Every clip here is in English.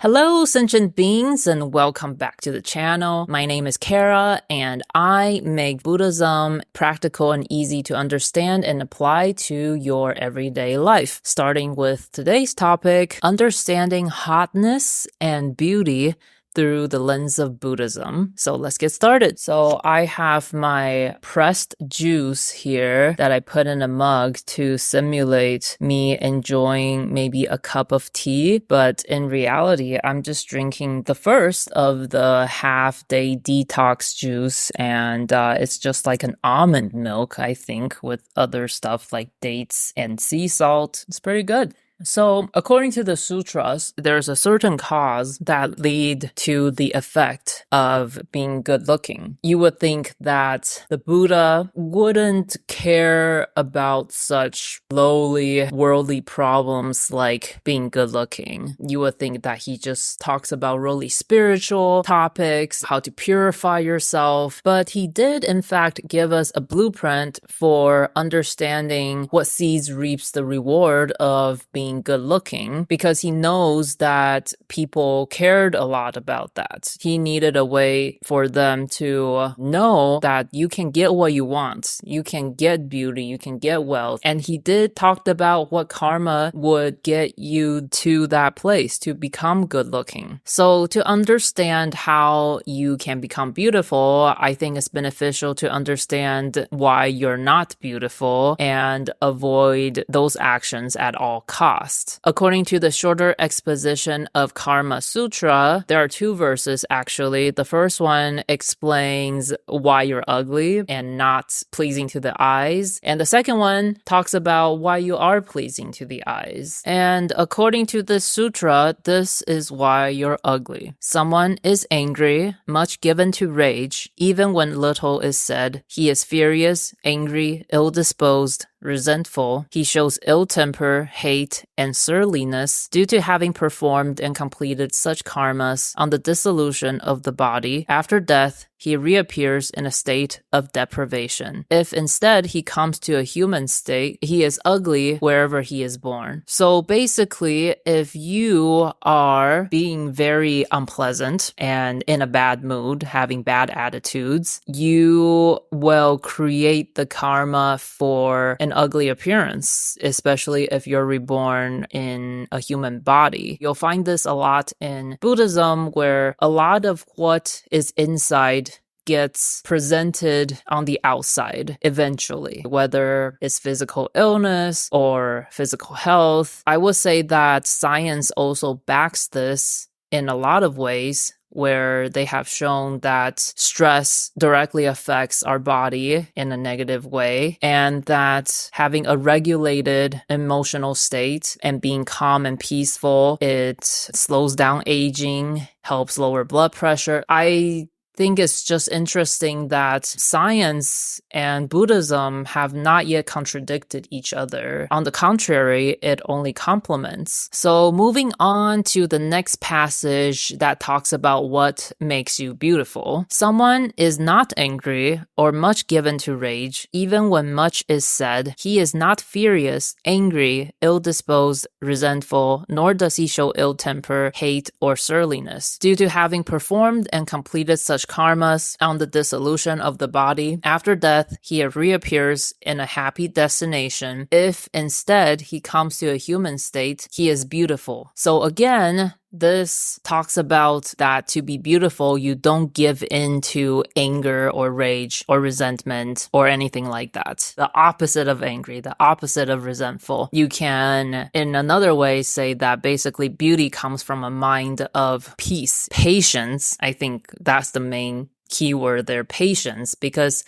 Hello, Sentient Beans, and welcome back to the channel. My name is Kara, and I make Buddhism practical and easy to understand and apply to your everyday life. Starting with today's topic, understanding hotness and beauty through the lens of Buddhism. So let's get started. So I have my pressed juice here that I put in a mug to simulate me enjoying maybe a cup of tea. But in reality, I'm just drinking the first of the half-day detox juice. And it's just like an almond milk, I think, with other stuff like dates and sea salt. It's pretty good. So, according to the sutras, there's a certain cause that lead to the effect of being good looking. You would think that the Buddha wouldn't care about such lowly worldly problems like being good looking. You would think that he just talks about really spiritual topics, how to purify yourself. But he did, in fact, give us a blueprint for understanding what seeds reaps the reward of being good looking, because he knows that people cared a lot about that. He needed a way for them to know that you can get what you want. You can get beauty, you can get wealth. And he did talk about what karma would get you to that place to become good looking. So to understand how you can become beautiful, I think it's beneficial to understand why you're not beautiful and avoid those actions at all costs. According to the shorter exposition of Karma Sutra, there are two verses actually. The first one explains why you're ugly and not pleasing to the eyes. And the second one talks about why you are pleasing to the eyes. And according to this sutra, this is why you're ugly. Someone is angry, much given to rage, even when little is said. He is furious, angry, ill-disposed, resentful. He shows ill temper, hate, and surliness due to having performed and completed such karmas on the dissolution of the body. After death, he reappears in a state of deprivation. If instead he comes to a human state, he is ugly wherever he is born. So basically, if you are being very unpleasant and in a bad mood, having bad attitudes, you will create the karma for an ugly appearance, especially if you're reborn in a human body. You'll find this a lot in Buddhism, where a lot of what is inside gets presented on the outside eventually, whether it's physical illness or physical health. I would say that science also backs this in a lot of ways, where they have shown that stress directly affects our body in a negative way, and that having a regulated emotional state and being calm and peaceful, it slows down aging, helps lower blood pressure. I think it's just interesting that science and Buddhism have not yet contradicted each other. On the contrary, it only complements. So moving on to the next passage that talks about what makes you beautiful. Someone is not angry or much given to rage, even when much is said. He is not furious, angry, ill-disposed, resentful, nor does he show ill temper, hate, or surliness. Due to having performed and completed such karmas on the dissolution of the body, after death, he reappears in a happy destination. If instead he comes to a human state, he is beautiful. So again, this talks about that to be beautiful, you don't give in to anger or rage or resentment or anything like that. The opposite of angry, the opposite of resentful. You can, in another way, say that basically beauty comes from a mind of peace. Patience, I think that's the main keyword there, patience, because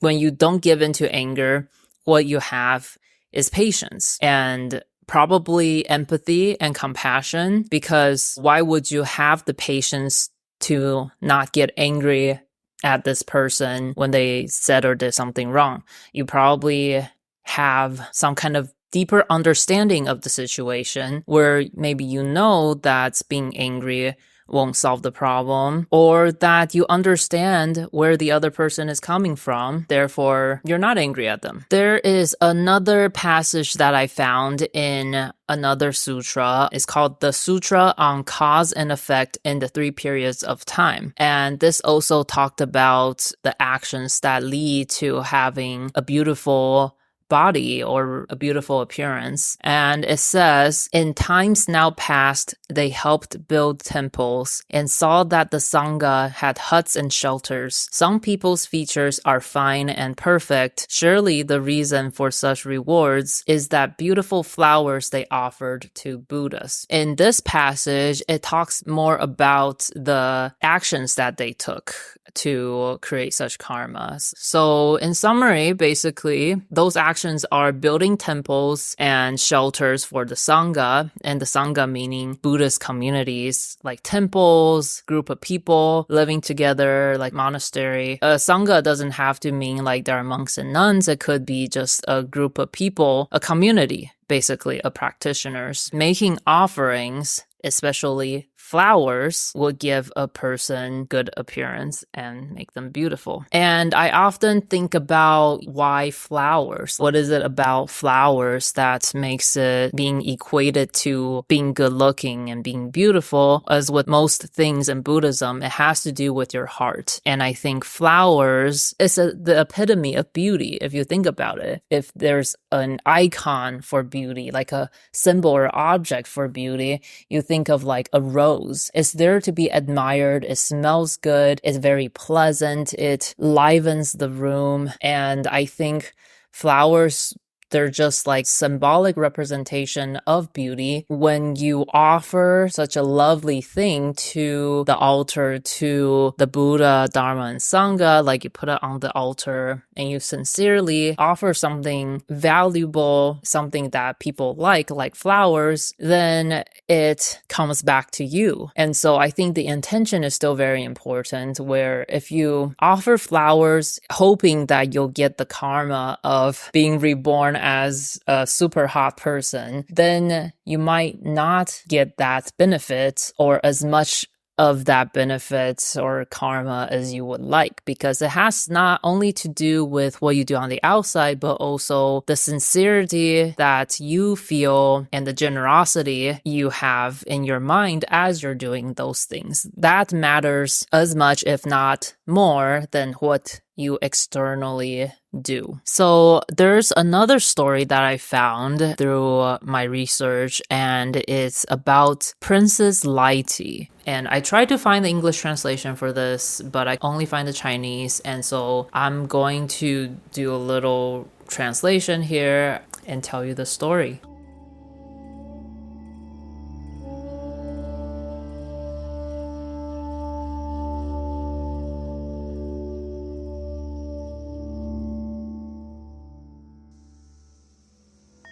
when you don't give in to anger, what you have is patience. And probably empathy and compassion, because why would you have the patience to not get angry at this person when they said or did something wrong? You probably have some kind of deeper understanding of the situation where maybe you know that being angry won't solve the problem, or that you understand where the other person is coming from, therefore you're not angry at them. There is another passage that I found in another sutra. It's called the Sutra on Cause and Effect in the Three Periods of Time. And this also talked about the actions that lead to having a beautiful body or a beautiful appearance. And it says, in times now past, they helped build temples and saw that the Sangha had huts and shelters. Some people's features are fine and perfect. Surely the reason for such rewards is that beautiful flowers they offered to Buddhas. In this passage, it talks more about the actions that they took to create such karmas. So in summary, basically, those actions are building temples and shelters for the Sangha, and the Sangha meaning Buddhist communities, like temples, group of people living together, like monastery. A Sangha doesn't have to mean like there are monks and nuns. It could be just a group of people, a community, basically, of practitioners. Making offerings, especially flowers, will give a person good appearance and make them beautiful. And I often think about why flowers? What is it about flowers that makes it being equated to being good looking and being beautiful? As with most things in Buddhism, it has to do with your heart. And I think flowers is the epitome of beauty, if you think about it. If there's an icon for beauty, like a symbol or object for beauty, you think of like a rose. It's there to be admired. It smells good. It's very pleasant. It livens the room. And I think flowers, they're just like symbolic representation of beauty. When you offer such a lovely thing to the altar, to the Buddha, Dharma, and Sangha, like you put it on the altar and you sincerely offer something valuable, something that people like flowers, then it comes back to you. And so I think the intention is still very important, where if you offer flowers hoping that you'll get the karma of being reborn as a super hot person, then you might not get that benefit or as much of that benefit or karma as you would like, because it has not only to do with what you do on the outside, but also the sincerity that you feel and the generosity you have in your mind as you're doing those things. That matters as much, if not more, than what you externally do. So there's another story that I found through my research, and it's about Princess Lighty. And I tried to find the English translation for this, but I only find the Chinese. And so I'm going to do a little translation here and tell you the story.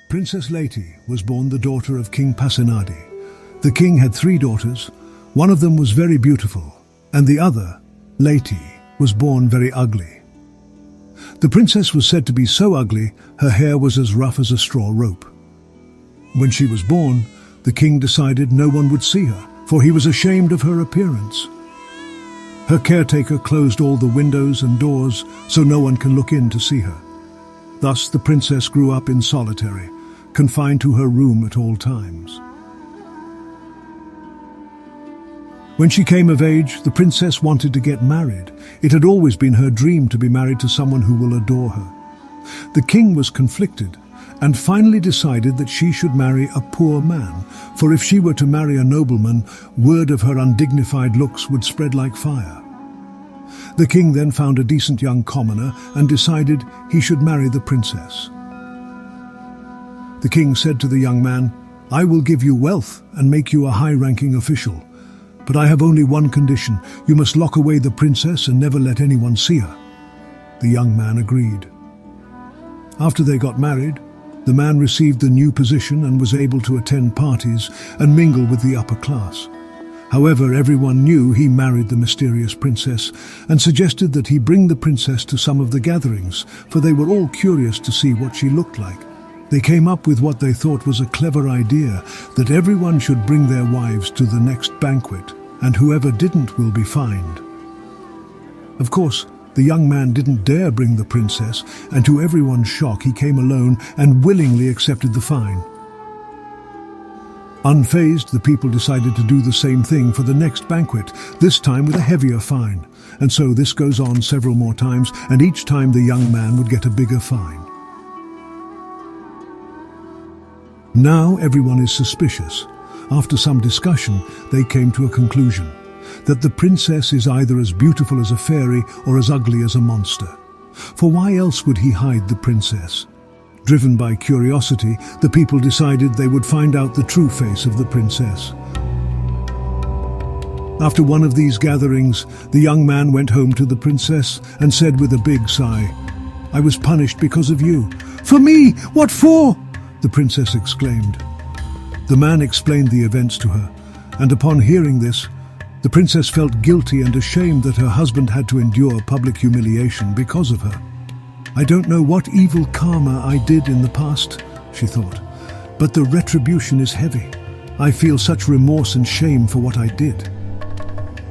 Princess Lighty was born the daughter of King Pasenadi. The king had 3 daughters. One of them was very beautiful, and the other, Lighty, was born very ugly. The princess was said to be so ugly, her hair was as rough as a straw rope. When she was born, the king decided no one would see her, for he was ashamed of her appearance. Her caretaker closed all the windows and doors so no one can look in to see her. Thus the princess grew up in solitary, confined to her room at all times. When she came of age, the princess wanted to get married. It had always been her dream to be married to someone who will adore her. The king was conflicted and finally decided that she should marry a poor man, for if she were to marry a nobleman, word of her undignified looks would spread like fire. The king then found a decent young commoner and decided he should marry the princess. The king said to the young man, "I will give you wealth and make you a high-ranking official. But I have only one condition. You must lock away the princess and never let anyone see her." The young man agreed. After they got married, the man received the new position and was able to attend parties and mingle with the upper class. However, everyone knew he married the mysterious princess and suggested that he bring the princess to some of the gatherings, for they were all curious to see what she looked like. They came up with what they thought was a clever idea, that everyone should bring their wives to the next banquet and whoever didn't will be fined. Of course, the young man didn't dare bring the princess, and to everyone's shock he came alone and willingly accepted the fine. Unfazed, the people decided to do the same thing for the next banquet, this time with a heavier fine. And so this goes on several more times, and each time the young man would get a bigger fine. Now everyone is suspicious. After some discussion, they came to a conclusion that the princess is either as beautiful as a fairy or as ugly as a monster. For why else would he hide the princess? Driven by curiosity, the people decided they would find out the true face of the princess. After one of these gatherings, the young man went home to the princess and said with a big sigh, "I was punished because of you." "For me? What for?" the princess exclaimed. The man explained the events to her, and upon hearing this, the princess felt guilty and ashamed that her husband had to endure public humiliation because of her. "I don't know what evil karma I did in the past," she thought, "but the retribution is heavy. I feel such remorse and shame for what I did."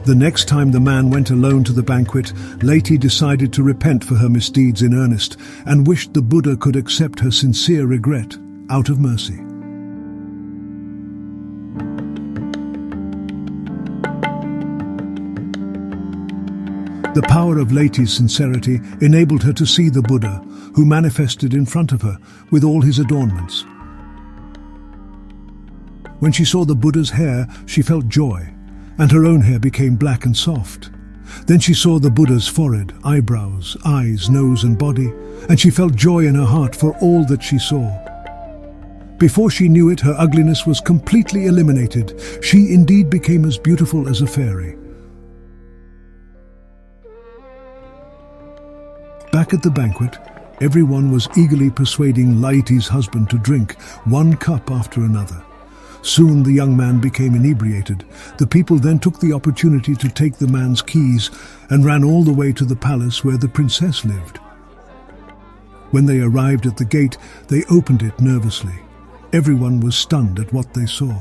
The next time the man went alone to the banquet, Leti decided to repent for her misdeeds in earnest and wished the Buddha could accept her sincere regret out of mercy. The power of Leti's sincerity enabled her to see the Buddha, who manifested in front of her with all his adornments. When she saw the Buddha's hair, she felt joy, and her own hair became black and soft. Then she saw the Buddha's forehead, eyebrows, eyes, nose and body, and she felt joy in her heart for all that she saw. Before she knew it, her ugliness was completely eliminated. She indeed became as beautiful as a fairy. Back at the banquet, everyone was eagerly persuading Leti's husband to drink, one cup after another. Soon the young man became inebriated. The people then took the opportunity to take the man's keys and ran all the way to the palace where the princess lived. When they arrived at the gate, they opened it nervously. Everyone was stunned at what they saw.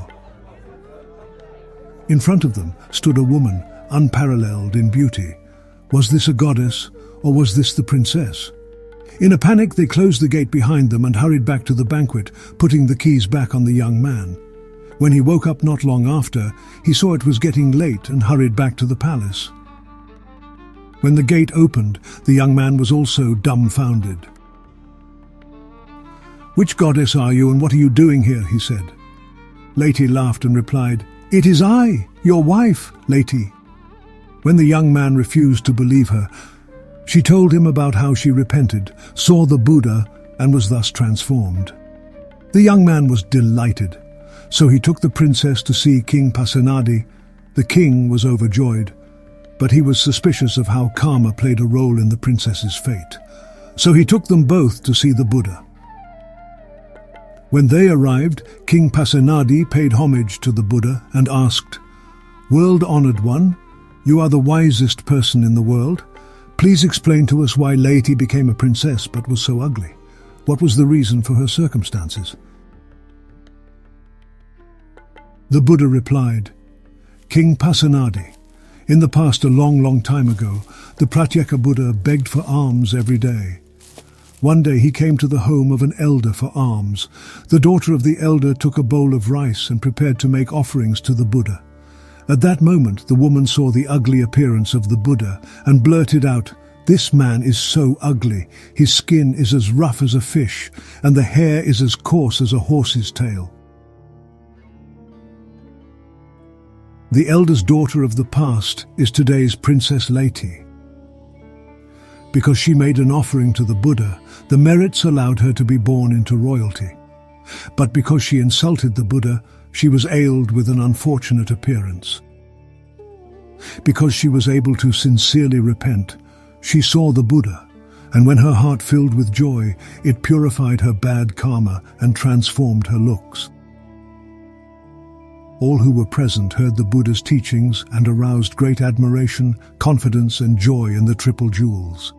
In front of them stood a woman, unparalleled in beauty. Was this a goddess, or was this the princess? In a panic, they closed the gate behind them and hurried back to the banquet, putting the keys back on the young man. When he woke up not long after, he saw it was getting late and hurried back to the palace. When the gate opened, the young man was also dumbfounded. "Which goddess are you and what are you doing here?" he said. Leti laughed and replied, "It is I, your wife, Leti." When the young man refused to believe her, she told him about how she repented, saw the Buddha, and was thus transformed. The young man was delighted, so he took the princess to see King Pasenadi. The king was overjoyed, but he was suspicious of how karma played a role in the princess's fate. So he took them both to see the Buddha. When they arrived, King Pasenadi paid homage to the Buddha and asked, "World-honored one, you are the wisest person in the world. Please explain to us why Leti became a princess but was so ugly. What was the reason for her circumstances?" The Buddha replied, "King Pasenadi, in the past, a long time ago, the Pratyeka Buddha begged for alms every day. One day he came to the home of an elder for alms. The daughter of the elder took a bowl of rice and prepared to make offerings to the Buddha. At that moment, the woman saw the ugly appearance of the Buddha and blurted out, 'This man is so ugly. His skin is as rough as a fish, and the hair is as coarse as a horse's tail.' The eldest daughter of the past is today's Princess Leti. Because she made an offering to the Buddha, the merits allowed her to be born into royalty. But because she insulted the Buddha, she was ailed with an unfortunate appearance. Because she was able to sincerely repent, she saw the Buddha, and when her heart filled with joy, it purified her bad karma and transformed her looks. All who were present heard the Buddha's teachings and aroused great admiration, confidence, and joy in the Triple Jewels.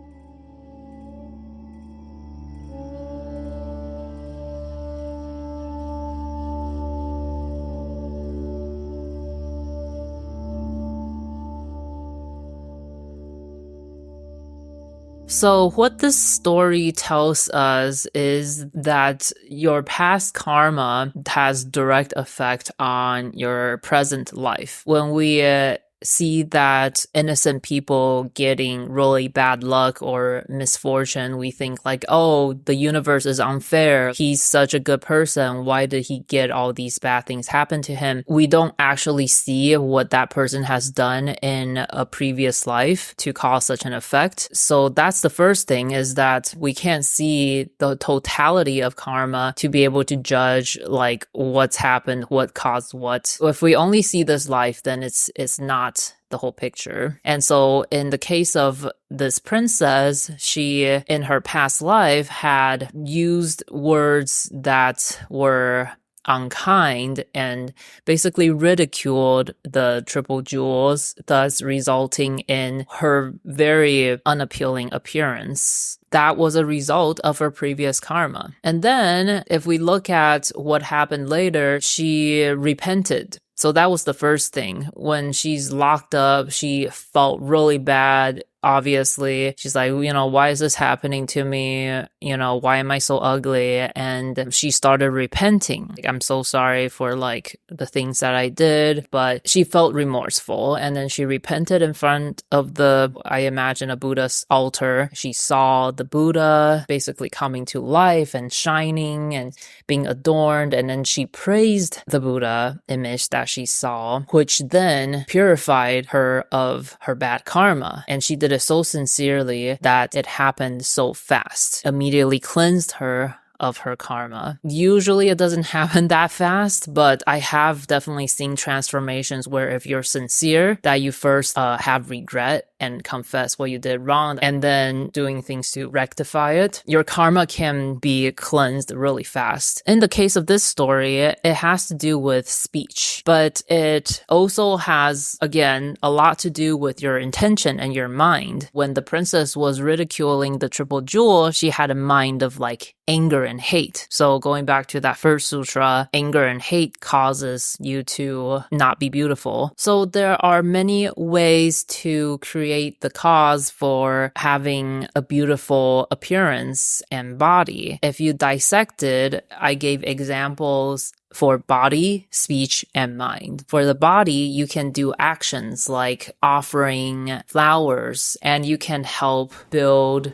So what this story tells us is that your past karma has direct effect on your present life. When we see that innocent people getting really bad luck or misfortune, we think like, oh, the universe is unfair. He's such a good person. Why did he get all these bad things happen to him? We don't actually see what that person has done in a previous life to cause such an effect. So that's the first thing, is that we can't see the totality of karma to be able to judge like what's happened, what caused what. If we only see this life, then it's not the whole picture. And so in the case of this princess, she in her past life had used words that were unkind and basically ridiculed the triple jewels, thus resulting in her very unappealing appearance. That was a result of her previous karma. And then if we look at what happened later, she repented. So that was the first thing. When she's locked up, she felt really bad. Obviously, she's like, why is this happening to me? Why am I so ugly? And she started repenting. Like, I'm so sorry for like the things that I did, but she felt remorseful. And then she repented in front of I imagine, a Buddha's altar. She saw the Buddha basically coming to life and shining and being adorned. And then she praised the Buddha image that she saw, which then purified her of her bad karma. And she did it so sincerely that it happened so fast, immediately cleansed her of her karma. Usually it doesn't happen that fast, but I have definitely seen transformations where if you're sincere, that you first have regret and confess what you did wrong, and then doing things to rectify it, your karma can be cleansed really fast. In the case of this story, it has to do with speech, but it also has, again, a lot to do with your intention and your mind. When the princess was ridiculing the triple jewel, she had a mind of like anger and hate. So going back to that first sutra, anger and hate causes you to not be beautiful. So there are many ways to create the cause for having a beautiful appearance and body. If you dissected, I gave examples for body, speech, and mind. For the body, you can do actions like offering flowers, and you can help build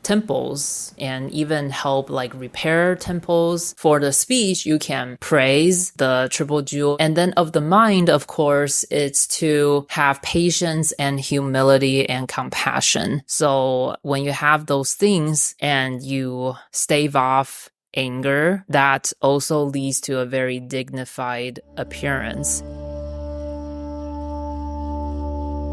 temples and even help like repair temples. For the speech, you can praise the triple jewel. And then of the mind, of course, it's to have patience and humility and compassion. So when you have those things and you stave off anger, that also leads to a very dignified appearance.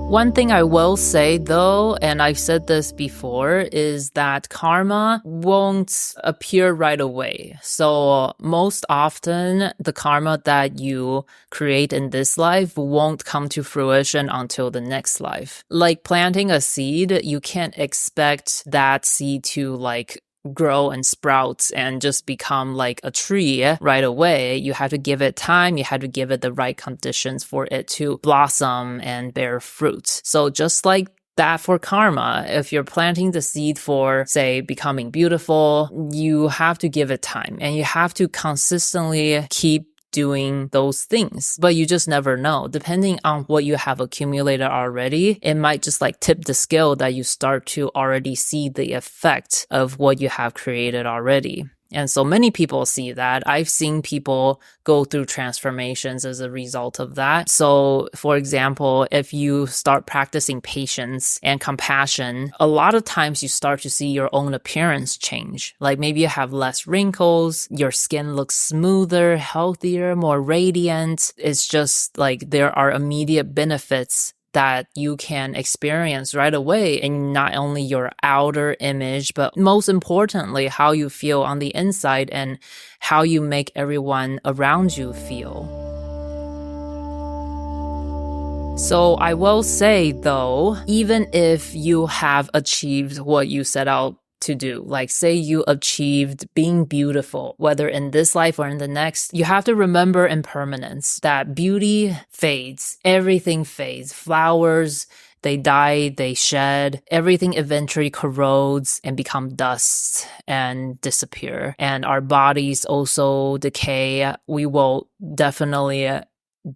One thing I will say though, and I've said this before, is that karma won't appear right away. So most often, the karma that you create in this life won't come to fruition until the next life. Like planting a seed, you can't expect that seed to like grow and sprout and just become like a tree right away. You have to give it time. You have to give it the right conditions for it to blossom and bear fruit. So just like that for karma, if you're planting the seed for, say, becoming beautiful, you have to give it time and you have to consistently keep doing those things, but you just never know. Depending on what you have accumulated already, it might just like tip the scale that you start to already see the effect of what you have created already. And so many people see that. I've seen people go through transformations as a result of that. So, for example, if you start practicing patience and compassion, a lot of times you start to see your own appearance change. Like maybe you have less wrinkles, your skin looks smoother, healthier, more radiant. It's just like there are immediate benefits that you can experience right away in not only your outer image, but most importantly, how you feel on the inside and how you make everyone around you feel. So I will say though, even if you have achieved what you set out to do, like say you achieved being beautiful, whether in this life or in the next, you have to remember impermanence, that beauty fades, everything fades, flowers They die, they shed, everything eventually corrodes and become dust and disappear. And our bodies also decay. We will definitely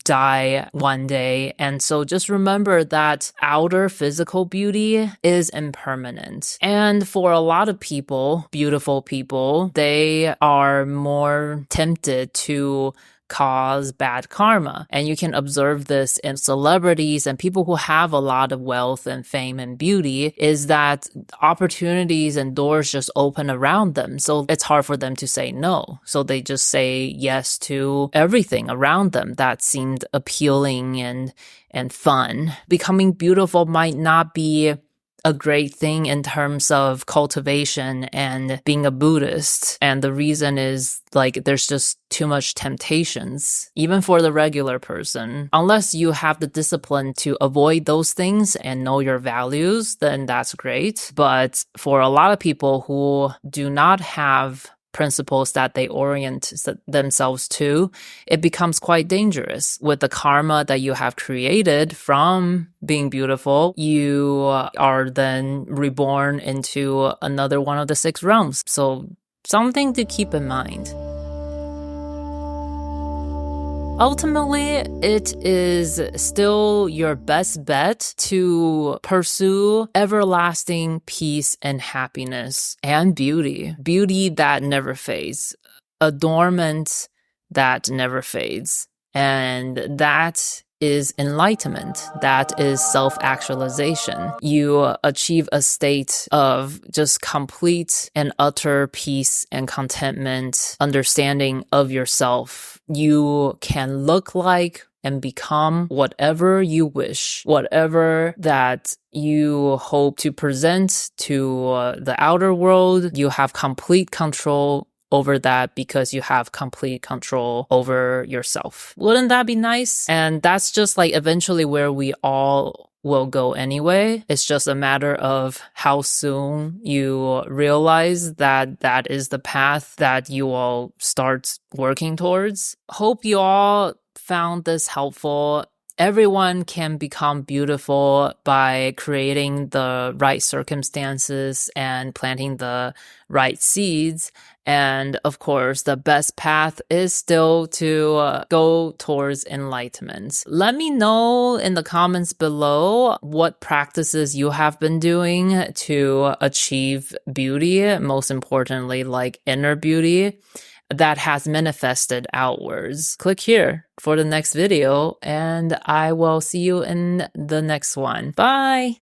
die one day. And so just remember that outer physical beauty is impermanent. And for a lot of people, beautiful people, they are more tempted to cause bad karma. And you can observe this in celebrities and people who have a lot of wealth and fame and beauty, is that opportunities and doors just open around them. So it's hard for them to say no. So they just say yes to everything around them that seemed appealing and fun. Becoming beautiful might not be a great thing in terms of cultivation and being a Buddhist. And the reason is like there's just too much temptations, even for the regular person. Unless you have the discipline to avoid those things and know your values, then that's great. But for a lot of people who do not have principles that they orient themselves to, it becomes quite dangerous. With the karma that you have created from being beautiful, you are then reborn into another one of the 6 realms. So something to keep in mind. Ultimately, it is still your best bet to pursue everlasting peace and happiness and beauty. Beauty that never fades. Adornment that never fades. And that is enlightenment. That is self-actualization. You achieve a state of just complete and utter peace and contentment, understanding of yourself. You can look like and become whatever you wish, whatever that you hope to present to the outer world. You have complete control over that because you have complete control over yourself. Wouldn't that be nice? And that's just like eventually where we all will go anyway. It's just a matter of how soon you realize that that is the path that you will start working towards. Hope you all found this helpful. Everyone can become beautiful by creating the right circumstances and planting the right seeds. And of course, the best path is still to go towards enlightenment. Let me know in the comments below what practices you have been doing to achieve beauty, most importantly, like inner beauty, that has manifested outwards. Click here for the next video, and I will see you in the next one. Bye!